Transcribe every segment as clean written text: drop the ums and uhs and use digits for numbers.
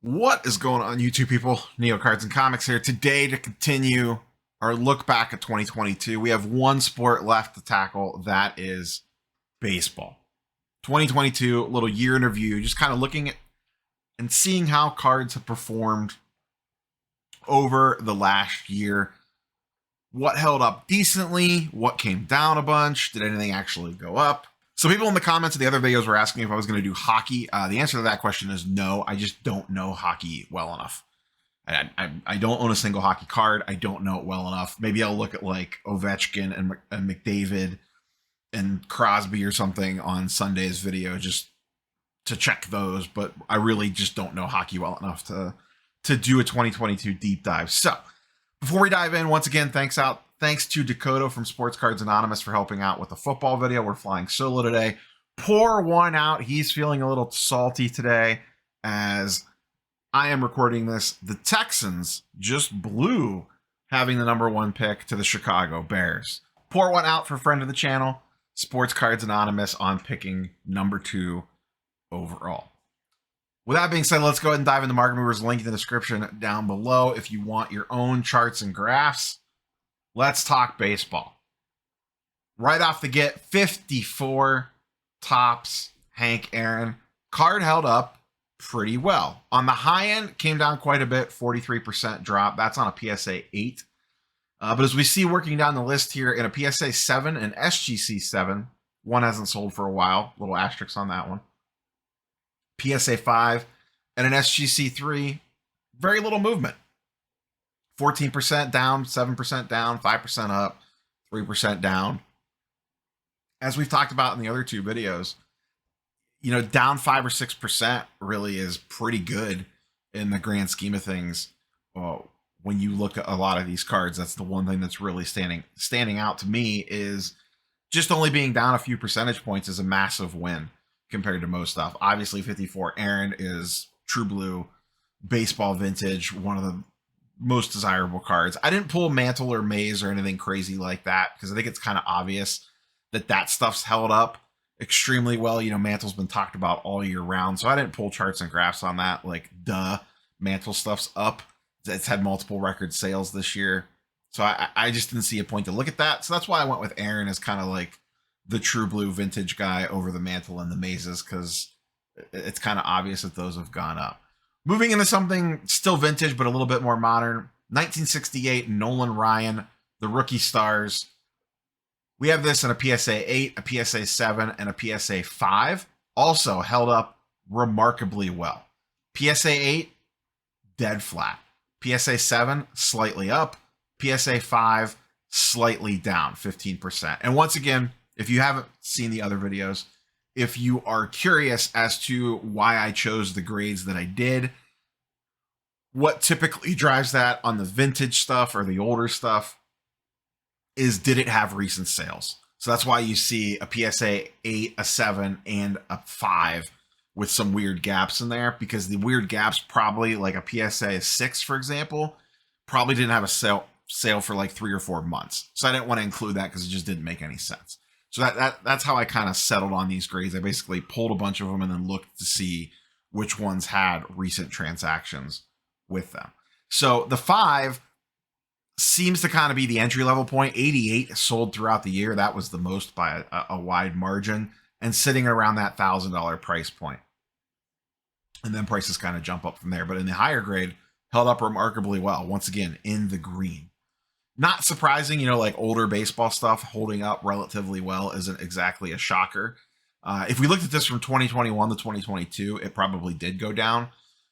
What is going on, YouTube people? Neo Cards and Comics here today to continue our look back at 2022. We have one sport left to tackle, that is baseball. 2022, little year in review, just kind of looking at and seeing how cards have performed over the last year. What held up decently? What came down a bunch? Did anything actually go up? So people in the comments of the other videos were asking if I was going to do hockey. The answer to that question is no. I just don't know hockey well enough. I don't own a single hockey card. I don't know it well enough. Maybe I'll look at like Ovechkin and McDavid and Crosby or something on Sunday's video just to check those. But I really just don't know hockey well enough to do a 2022 deep dive. So before we dive in, once again, thanks to Dakota from Sports Cards Anonymous for helping out with the football video. We're flying solo today. Pour one out. He's feeling a little salty today as I am recording this. The Texans just blew having the #1 pick to the Chicago Bears. Pour one out for friend of the channel, Sports Cards Anonymous, on picking #2 overall. With that being said, let's go ahead and dive into market movers. Link in the description down below if you want your own charts and graphs. Let's talk baseball. Right off the get, 54 tops, Hank Aaron. Card held up pretty well. On the high end, came down quite a bit, 43% drop. That's on a PSA 8. But as we see working down the list here, in a PSA 7 and SGC 7, one hasn't sold for a while. Little asterisk on that one. PSA 5 and an SGC 3, very little movement. 14% down, 7% down, 5% up, 3% down. As we've talked about in the other two videos, down 5 or 6% really is pretty good in the grand scheme of things. When you look at a lot of these cards, that's the one thing that's really standing out to me, is just only being down a few percentage points is a massive win compared to most stuff. Obviously, 54 Aaron is true blue baseball vintage, one of the most desirable cards. I didn't pull Mantle or Maze or anything crazy like that because I think it's kind of obvious that stuff's held up extremely well. Mantle's been talked about all year round, so I didn't pull charts and graphs on that. Like, Mantle stuff's up. It's had multiple record sales this year, so I just didn't see a point to look at that. So that's why I went with Aaron as kind of like the true blue vintage guy over the Mantle and the Mazes, because it's kind of obvious that those have gone up. Moving into something still vintage, but a little bit more modern. 1968, Nolan Ryan, the Rookie Stars. We have this in a PSA 8, a PSA 7, and a PSA 5. Also held up remarkably well. PSA 8, dead flat. PSA 7, slightly up. PSA 5, slightly down, 15%. And once again, if you haven't seen the other videos, if you are curious as to why I chose the grades that I did, what typically drives that on the vintage stuff or the older stuff is, did it have recent sales? So that's why you see a PSA 8, a 7, and a 5 with some weird gaps in there, because the weird gaps probably, like a PSA 6, for example, probably didn't have a sale for like 3 or 4 months. So I didn't want to include that because it just didn't make any sense. So that's how I kind of settled on these grades. I basically pulled a bunch of them and then looked to see which ones had recent transactions with them. So the 5 seems to kind of be the entry level point. 88 sold throughout the year. That was the most by a wide margin, and sitting around that $1,000 price point. And then prices kind of jump up from there. But in the higher grade, held up remarkably well. Once again, in the green. Not surprising, like older baseball stuff holding up relatively well isn't exactly a shocker. If we looked at this from 2021 to 2022, it probably did go down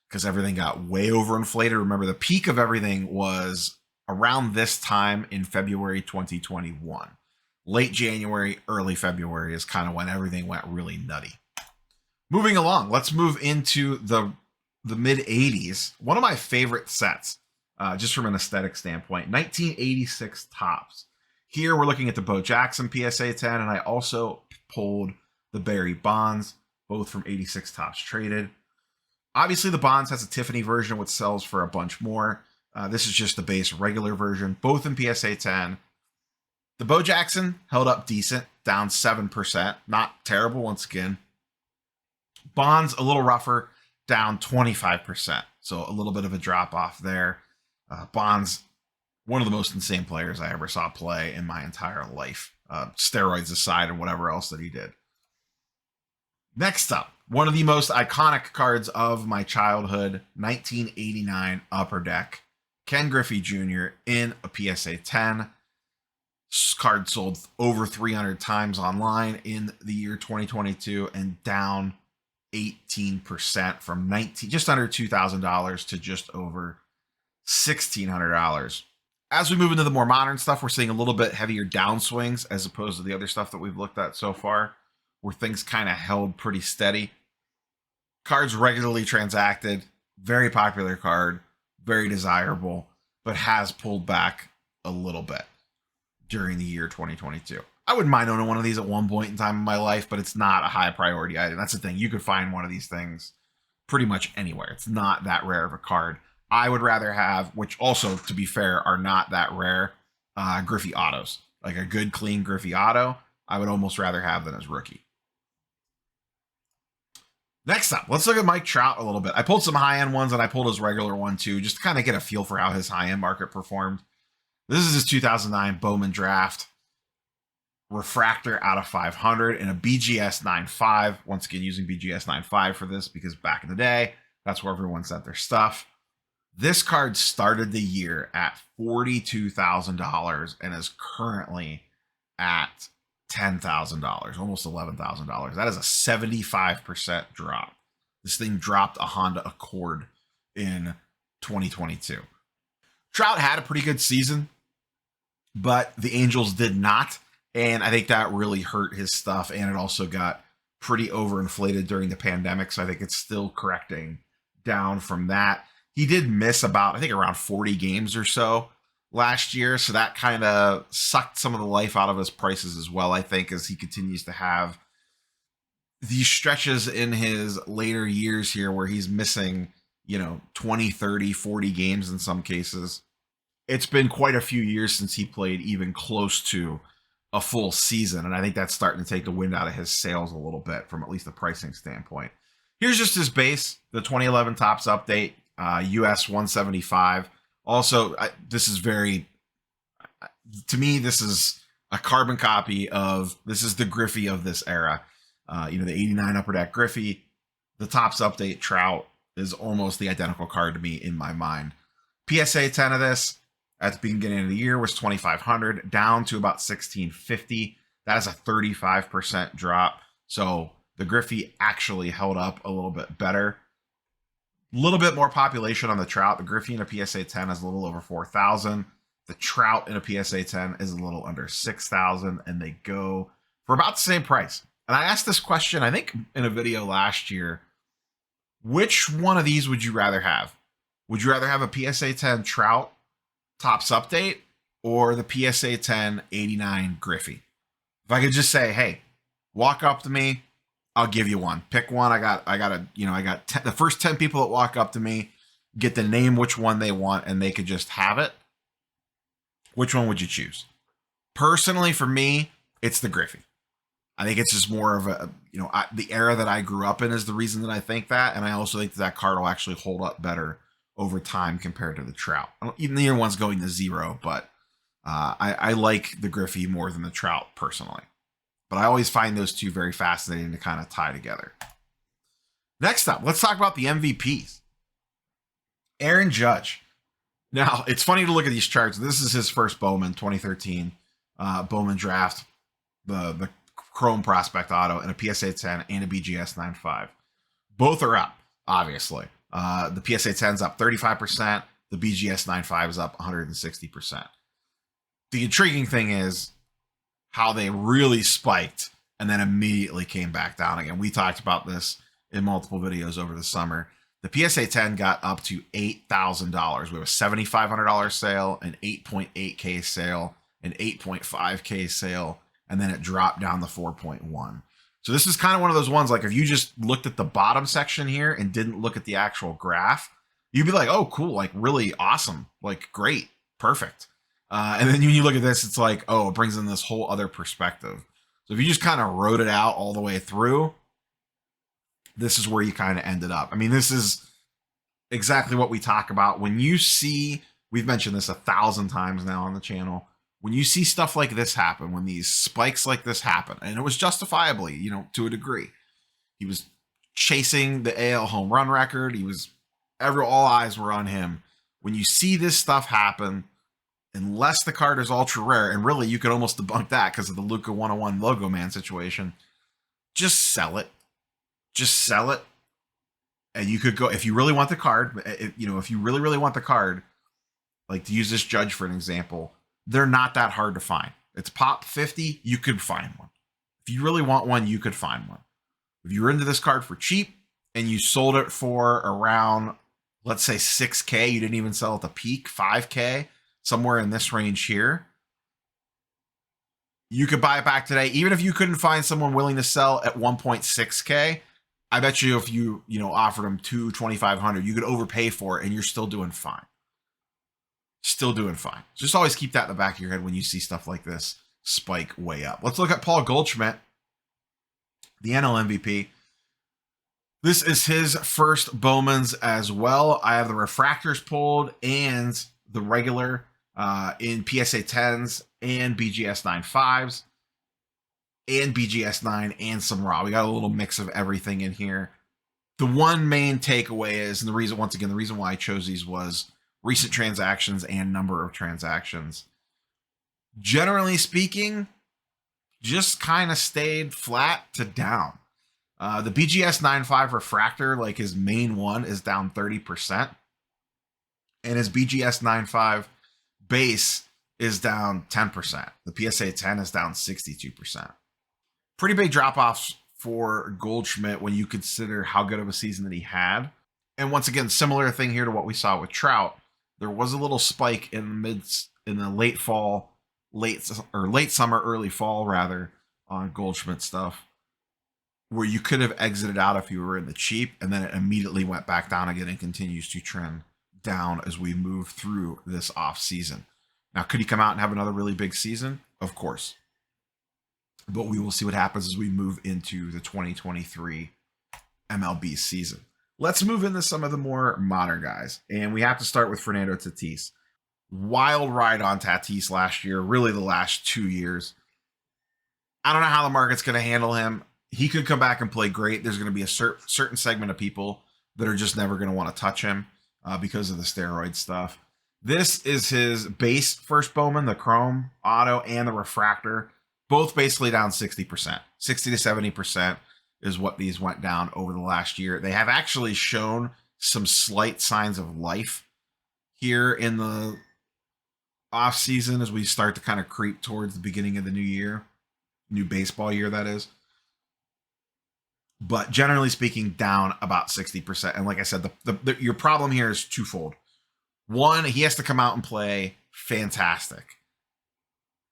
because everything got way overinflated. Remember, the peak of everything was around this time in February 2021. Late January, early February is kind of when everything went really nutty. Moving along, let's move into the mid 80s. One of my favorite sets. Just from an aesthetic standpoint, 1986 tops. Here we're looking at the Bo Jackson PSA 10, and I also pulled the Barry Bonds, both from 86 tops traded. Obviously, the Bonds has a Tiffany version, which sells for a bunch more. This is just the base regular version, both in PSA 10. The Bo Jackson held up decent, down 7%. Not terrible once again. Bonds a little rougher, down 25%. So a little bit of a drop off there. Bonds, one of the most insane players I ever saw play in my entire life. Steroids aside and whatever else that he did. Next up, one of the most iconic cards of my childhood, 1989 Upper Deck. Ken Griffey Jr. in a PSA 10. This card sold over 300 times online in the year 2022 and down 18% from just under $2,000 to just over $1,600. As we move into the more modern stuff, we're seeing a little bit heavier downswings as opposed to the other stuff that we've looked at so far, where things kind of held pretty steady. Cards regularly transacted, very popular card, very desirable, but has pulled back a little bit during the year 2022. I wouldn't mind owning one of these at one point in time in my life, but it's not a high priority item. That's the thing. You could find one of these things pretty much anywhere. It's not that rare of a card. I would rather have, which also, to be fair, are not that rare, Griffey autos. Like a good, clean Griffey auto, I would almost rather have than his rookie. Next up, let's look at Mike Trout a little bit. I pulled some high-end ones, and I pulled his regular one, too, just to kind of get a feel for how his high-end market performed. This is his 2009 Bowman draft. Refractor out of 500 and a BGS 9.5. Once again, using BGS 9.5 for this because back in the day, that's where everyone sent their stuff. This card started the year at $42,000 and is currently at $10,000, almost $11,000. That is a 75% drop. This thing dropped a Honda Accord in 2022. Trout had a pretty good season, but the Angels did not. And I think that really hurt his stuff. And it also got pretty overinflated during the pandemic. So I think it's still correcting down from that. He did miss about, I think, around 40 games or so last year. So that kind of sucked some of the life out of his prices as well, I think, as he continues to have these stretches in his later years here where he's missing, 20, 30, 40 games in some cases. It's been quite a few years since he played even close to a full season. And I think that's starting to take the wind out of his sails a little bit from at least a pricing standpoint. Here's just his base, the 2011 Topps update, US 175. Also, this is to me, this is a carbon copy of, this is the Griffey of this era. The 89 Upper Deck Griffey, the Topps update Trout is almost the identical card to me in my mind. PSA 10 of this at the beginning of the year was 2,500, down to about 1,650. That is a 35% drop. So the Griffey actually held up a little bit better. A little bit more population on the Trout. The Griffey in a PSA 10 is a little over 4,000. The Trout in a PSA 10 is a little under 6,000, and they go for about the same price. And I asked this question, I think, in a video last year. Which one of these would you rather have? Would you rather have a PSA 10 Trout Topps update or the PSA 10 89 Griffey? If I could just say, hey, walk up to me, I'll give you one. Pick one. I got the first 10 people that walk up to me get to name which one they want, and they could just have it. Which one would you choose? Personally, for me, it's the Griffey. I think it's just more of a, the era that I grew up in is the reason that I think that. And I also think that card will actually hold up better over time compared to the Trout. Even the other one's going to zero, but I like the Griffey more than the Trout personally. But I always find those two very fascinating to kind of tie together. Next up, let's talk about the MVPs. Aaron Judge. Now, it's funny to look at these charts. This is his first Bowman 2013 Bowman draft, the Chrome Prospect Auto, and a PSA 10 and a BGS 9.5. Both are up, obviously. The PSA 10 is up 35%. The BGS 9.5 is up 160%. The intriguing thing is how they really spiked and then immediately came back down again. We talked about this in multiple videos over the summer. The PSA 10 got up to $8,000. We have a $7,500 sale, an 8.8K sale, an 8.5K sale, and then it dropped down to 4.1. So this is kind of one of those ones, like if you just looked at the bottom section here and didn't look at the actual graph, you'd be like, oh, cool, like really awesome, like great, perfect. And then when you look at this, it's like, oh, it brings in this whole other perspective. So if you just kind of wrote it out all the way through, this is where you kind of ended up. I mean, this is exactly what we talk about. When you see, we've mentioned this 1,000 times now on the channel, when you see stuff like this happen, when these spikes like this happen, and it was justifiably, to a degree, he was chasing the AL home run record. All eyes were on him. When you see this stuff happen, unless the card is ultra rare, and really you could almost debunk that because of the Luka 101 logo man situation, just sell it. Just sell it. And you could go, if you really want the card, if you really, really want the card, like to use this Judge for an example, they're not that hard to find. It's pop 50, you could find one. If you really want one, you could find one. If you're into this card for cheap and you sold it for around, let's say 6K, you didn't even sell at the peak, 5K, somewhere in this range here, you could buy it back today. Even if you couldn't find someone willing to sell at 1.6K, I bet you if you offered them $2,500, you could overpay for it and you're still doing fine. Still doing fine. Just always keep that in the back of your head when you see stuff like this spike way up. Let's look at Paul Goldschmidt, the NL MVP. This is his first Bowman's as well. I have the refractors pulled and the regular in PSA 10s and BGS 9.5s and BGS 9 and some raw. We got a little mix of everything in here. The one main takeaway is, and the reason why I chose these was recent transactions and number of transactions. Generally speaking, just kind of stayed flat to down. The BGS 9.5 refractor, like his main one, is down 30%. And his BGS 9.5 base is down 10%. The PSA 10 is down 62%. Pretty big drop-offs for Goldschmidt when you consider how good of a season that he had. And once again, similar thing here to what we saw with Trout. There was a little spike in the late summer, early fall rather, on Goldschmidt stuff, where you could have exited out if you were in the cheap, and then it immediately went back down again and continues to trend down as we move through this off season. Now, could he come out and have another really big season? Of course. But we will see what happens as we move into the 2023 MLB season. Let's move into some of the more modern guys. And we have to start with Fernando Tatis. Wild ride on Tatis last year, really the last 2 years. I don't know how the market's going to handle him. He could come back and play great. There's going to be a certain segment of people that are just never going to want to touch him because of the steroid stuff. This is his base first Bowman, the Chrome Auto, and the Refractor. Both basically down 60%. 60 to 70% is what these went down over the last year. They have actually shown some slight signs of life here in the off season as we start to kind of creep towards the beginning of the new year. New baseball year, that is. But generally speaking, down about 60%. And like I said, your problem here is twofold. One, he has to come out and play fantastic.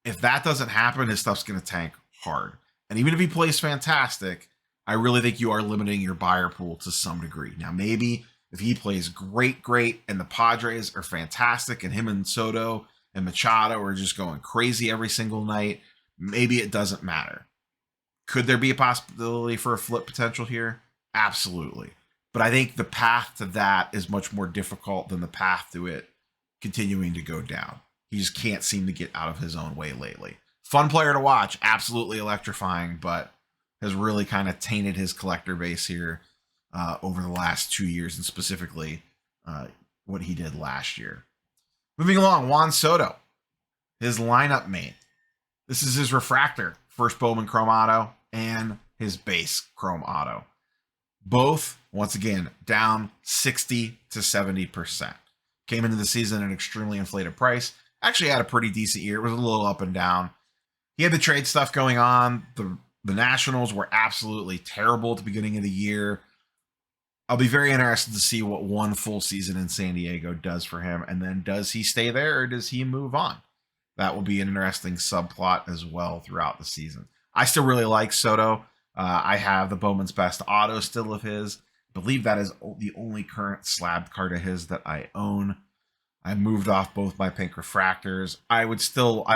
If that doesn't happen, his stuff's going to tank hard. And even if he plays fantastic, I really think you are limiting your buyer pool to some degree. Now, maybe if he plays great, and the Padres are fantastic, and him and Soto and Machado are just going crazy every single night, maybe it doesn't matter. Could there be a possibility for a flip potential here? Absolutely. But I think the path to that is much more difficult than the path to it continuing to go down. He just can't seem to get out of his own way lately. Fun player to watch, absolutely electrifying, but has really kind of tainted his collector base here over the last 2 years, and specifically what he did last year. Moving along, Juan Soto, his lineup mate. This is his refractor, first Bowman Chrome Auto, and his base Chrome Auto. Both, once again, down 60 to 70%. Came into the season at an extremely inflated price. Actually had a pretty decent year. It was a little up and down. He had the trade stuff going on. The Nationals were absolutely terrible at the beginning of the year. I'll be very interested to see what one full season in San Diego does for him. And then does he stay there or does he move on? That will be an interesting subplot as well throughout the season. I still really like Soto. I have the Bowman's Best Auto still of his. I believe that is the only current slab card of his that I own. I moved off both my pink refractors. I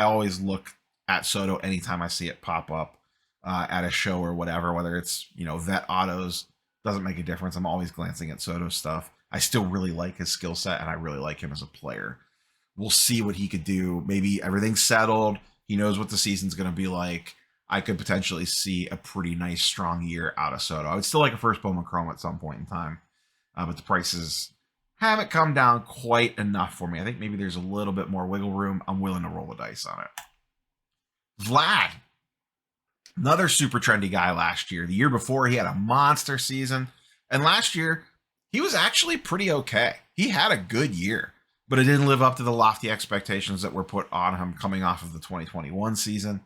always look at Soto anytime I see it pop up at a show or whatever, whether it's, Vet Autos, Doesn't make a difference. I'm always glancing at Soto's stuff. I still really like his skill set, and I really like him as a player. We'll see what he could do. Maybe everything's settled. He knows what the season's going to be like. I could potentially see a pretty nice, strong year out of Soto. I would still like a first Bowman Chrome at some point in time, but the prices haven't come down quite enough for me. I think maybe there's a little bit more wiggle room. I'm willing to roll the dice on it. Vlad, another super trendy guy last year. The year before, he had a monster season. And last year, he was actually pretty okay. He had a good year, but it didn't live up to the lofty expectations that were put on him coming off of the 2021 season.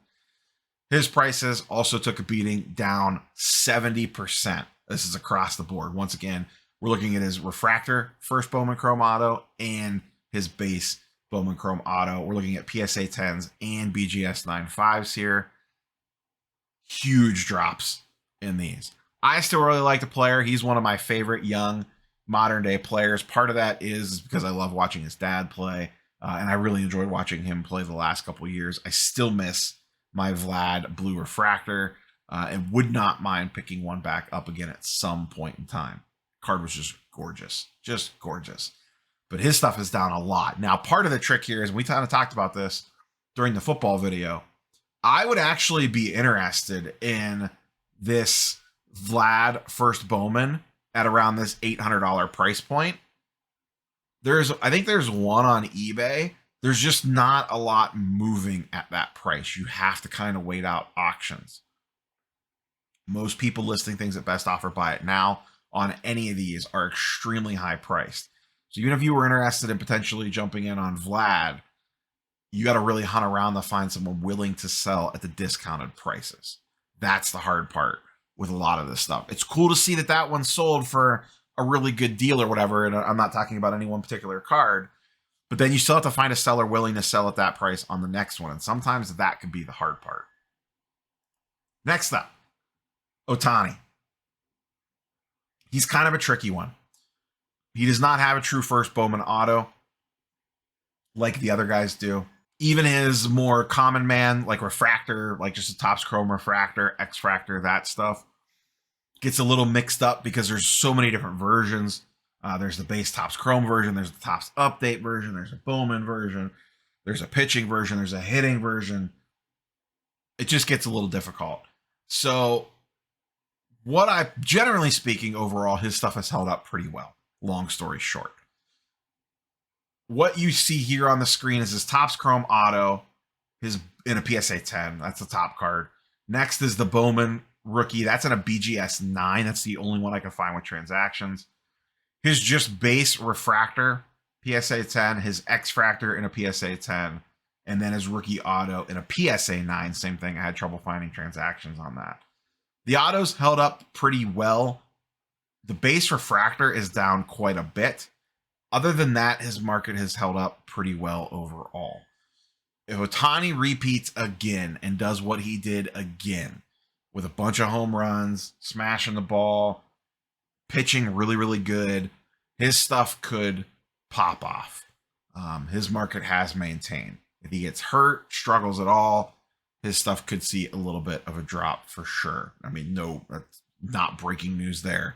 His prices also took a beating, down 70%. This is across the board. Once again, we're looking at his refractor, first Bowman Chrome Auto, and his base Bowman Chrome Auto. We're looking at PSA 10s and BGS 95s here. Huge drops in these. I still really like the player. He's one of my favorite young modern day players. Part of that is because I love watching his dad play, and I really enjoyed watching him play the last couple of years. I still miss my Vlad Blue Refractor, and would not mind picking one back up again at some point in time. Card was just gorgeous. But his stuff is down a lot. Now, part of the trick here is, we kind of talked about this during the football video, I would actually be interested in this Vlad first Bowman at around this $800 price point. I think there's one on eBay. There's just not a lot moving at that price. You have to kind of wait out auctions. Most people listing things at best offer buy it now on any of these are extremely high priced. So even if you were interested in potentially jumping in on Vlad, you got to really hunt around to find someone willing to sell at the discounted prices. That's the hard part with a lot of this stuff. It's cool to see that that one sold for a really good deal or whatever. And I'm not talking about any one particular card, but then you still have to find a seller willing to sell at that price on the next one. And sometimes that can be the hard part. Next up, Ohtani. He's kind of a tricky one. He does not have a true first Bowman Auto like the other guys do. Even his more common man, like Refractor, like just a Topps Chrome Refractor, X-Fractor, that stuff, gets a little mixed up because there's so many different versions. There's the base Topps Chrome version, there's the Topps Update version, there's a Bowman version, there's a pitching version, there's a hitting version. It just gets a little difficult. So generally speaking, overall, his stuff has held up pretty well. Long story short. What you see here on the screen is his Topps Chrome Auto, his in a PSA 10. That's the top card. Next is the Bowman Rookie. That's in a BGS 9. That's the only one I can find with transactions. His just base Refractor, PSA 10. His X-Fractor in a PSA 10. And then his Rookie Auto in a PSA 9. Same thing. I had trouble finding transactions on that. The autos held up pretty well. The base Refractor is down quite a bit. Other than that, his market has held up pretty well overall. If Ohtani repeats again and does what he did again with a bunch of home runs, smashing the ball, pitching really, really good, his stuff could pop off. His market has maintained. If he gets hurt, struggles at all, his stuff could see a little bit of a drop for sure. I mean, no, that's not breaking news there.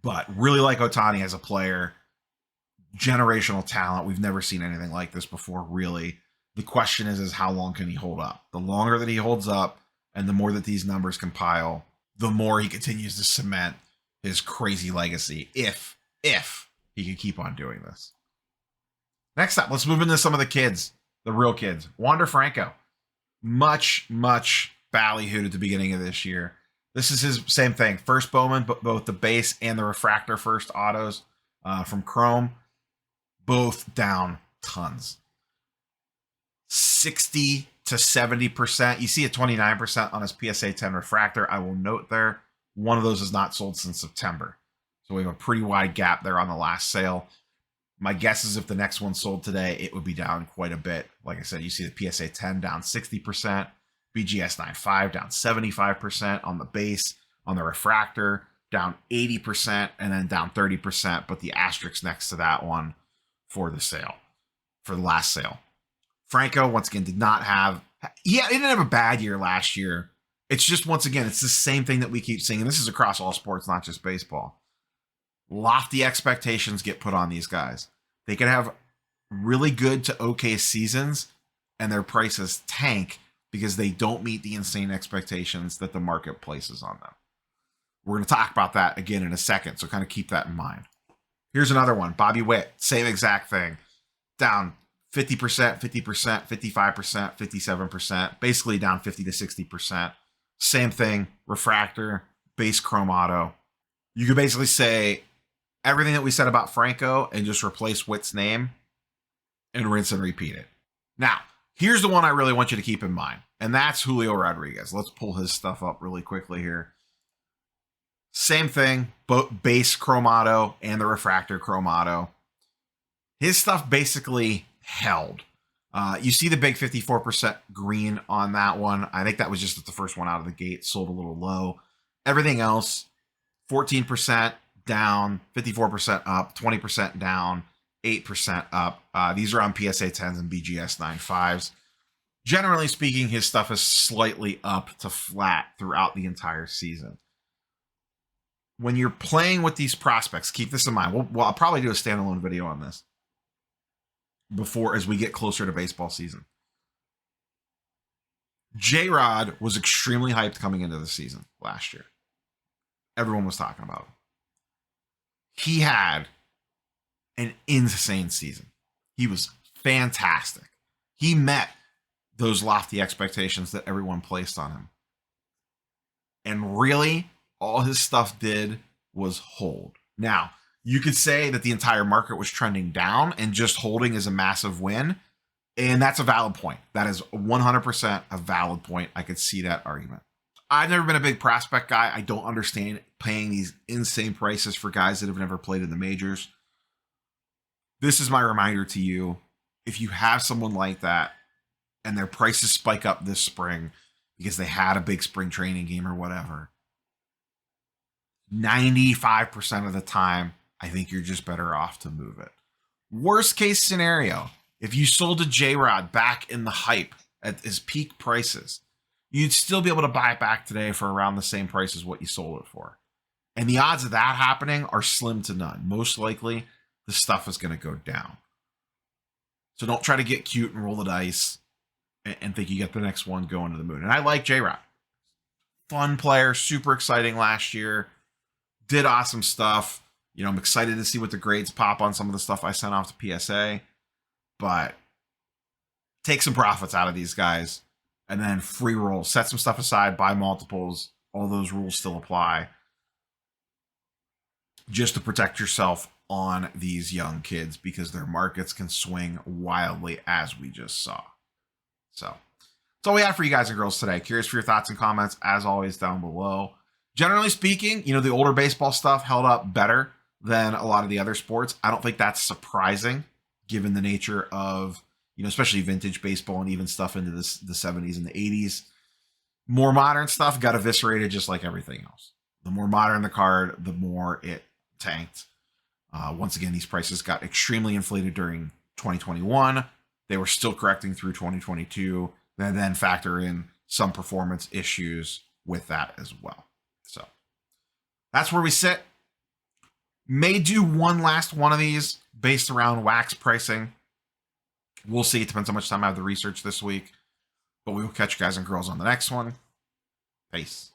But really like Ohtani as a player. Generational talent. We've never seen anything like this before, really. The question is how long can he hold up? The longer that he holds up and the more that these numbers compile, the more he continues to cement his crazy legacy if he can keep on doing this. Next up, let's move into some of the kids, the real kids. Wander Franco. Much ballyhooed at the beginning of this year. This is his same thing. First Bowman, but both the base and the Refractor first autos from Chrome. Both down tons. 60 to 70%. You see a 29% on his PSA 10 Refractor. I will note there, one of those is not sold since September. So we have a pretty wide gap there on the last sale. My guess is if the next one sold today, it would be down quite a bit. Like I said, you see the PSA 10 down 60%. BGS 95 down 75% on the base. On the Refractor, down 80% and then down 30%. But the asterisk next to that one for the sale, for the last sale. Franco, once again, did not have... he didn't have a bad year last year, It's just, once again, it's the same thing that we keep seeing. And this is across all sports, not just baseball. Lofty expectations get put on these guys. They can have really good to okay seasons and their prices tank because they don't meet the insane expectations that the market places on them. We're going to talk about that again in a second, so kind of keep that in mind. Here's another one. Bobby Witt, same exact thing. Down 50%, 50%, 55%, 57%, basically down 50 to 60%. Same thing, refractor, base chrome auto. You could basically say everything that we said about Franco and just replace Witt's name and rinse and repeat it. Now, here's the one I really want you to keep in mind, and that's Julio Rodriguez. Let's pull his stuff up really quickly here. Same thing, both base chrome auto and the refractor chrome auto. His stuff basically held. You see the big 54% green on that one. I think that was just the first one out of the gate, sold a little low. Everything else, 14% down, 54% up, 20% down, 8% up. These are on PSA 10s and BGS 95s. Generally speaking, his stuff is slightly up to flat throughout the entire season. When you're playing with these prospects, keep this in mind. I'll probably do a standalone video on this before, as we get closer to baseball season. J-Rod was extremely hyped coming into the season last year. Everyone was talking about him. He had an insane season. He was fantastic. He met those lofty expectations that everyone placed on him. And really, all his stuff did was hold. Now, you could say that the entire market was trending down and just holding is a massive win. And that's a valid point. That is 100% a valid point. I could see that argument. I've never been a big prospect guy. I don't understand paying these insane prices for guys that have never played in the majors. This is my reminder to you. If you have someone like that and their prices spike up this spring because they had a big spring training game or whatever, 95% of the time, I think you're just better off to move it. Worst case scenario, if you sold a J-Rod back in the hype at his peak prices, you'd still be able to buy it back today for around the same price as what you sold it for. And the odds of that happening are slim to none. Most likely, the stuff is going to go down. So don't try to get cute and roll the dice and think you get the next one going to the moon. And I like J-Rod. Fun player, super exciting last year. Did awesome stuff. You know, I'm excited to see what the grades pop on some of the stuff I sent off to PSA. But take some profits out of these guys and then free roll. Set some stuff aside, buy multiples. All those rules still apply. Just to protect yourself on these young kids because their markets can swing wildly, as we just saw. So that's all we have for you guys and girls today. Curious for your thoughts and comments, as always, down below. Generally speaking, you know, the older baseball stuff held up better than a lot of the other sports. I don't think that's surprising given the nature of, you know, especially vintage baseball and even stuff into the 70s and the 80s. More modern stuff got eviscerated just like everything else. The more modern the card, the more it tanked. Once again, these prices got extremely inflated during 2021. They were still correcting through 2022. And then factor in some performance issues with that as well. So that's where we sit. May do one last one of these based around wax pricing. We'll see. It depends how much time I have to research this week. But we will catch you guys and girls on the next one. Peace.